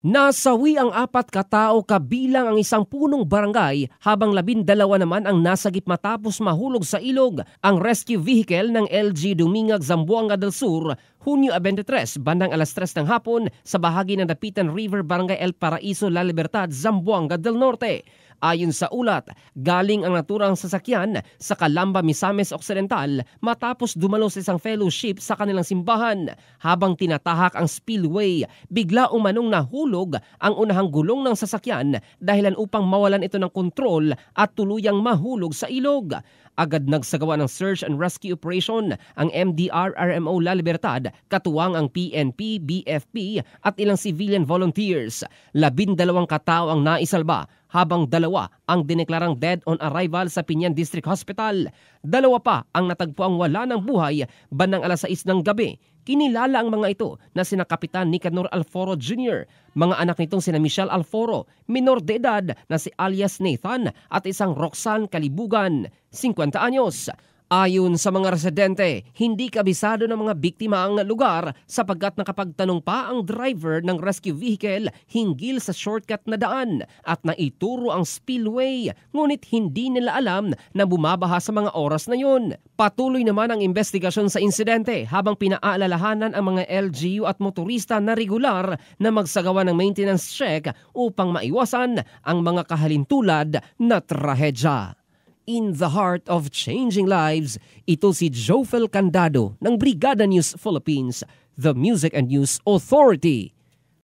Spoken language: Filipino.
Nasawi ang 4 katao kabilang ang isang punong barangay habang 12 naman ang nasagip matapos mahulog sa ilog ang rescue vehicle ng LG Dumingag, Zamboanga del Sur, Hunyo 23, bandang alas 3 ng hapon sa bahagi ng Dapitan River, Barangay El Paraiso, La Libertad, Zamboanga del Norte. Ayon sa ulat, galing ang naturang sasakyan sa Calamba, Misamis Occidental matapos dumalo sa isang fellowship sa kanilang simbahan. Habang tinatahak ang spillway, bigla umanong nahulog ang unahang gulong ng sasakyan dahilan upang mawalan ito ng kontrol at tuluyang mahulog sa ilog. Agad nagsagawa ng search and rescue operation ang MDR-RMO La Libertad, katuwang ang PNP, BFP at ilang civilian volunteers. 12 katao ang naisalba habang 2 ang dineklarang dead on arrival sa Piñan District Hospital. 2 pa ang natagpuang wala ng buhay bandang alas 6 ng gabi. Kinilala ang mga ito na sina Kapitan Nicanor Alforo Jr., mga anak nitong sina Michelle Alforo, minor de edad na si alias Nathan at isang Roxanne Kalibugan, 50 anyos. Ayon sa mga residente, hindi kabisado ng mga biktima ang lugar sapagkat nakapagtanong pa ang driver ng rescue vehicle hinggil sa shortcut na daan at naituro ang spillway, ngunit hindi nila alam na bumabaha sa mga oras na yun. Patuloy naman ang investigasyon sa insidente habang pinaalalahanan ang mga LGU at motorista na regular na magsagawa ng maintenance check upang maiwasan ang mga kahalintulad na trahedya. In the heart of changing lives, ito si Jofel Candado ng Brigada News Philippines, the Music and News Authority.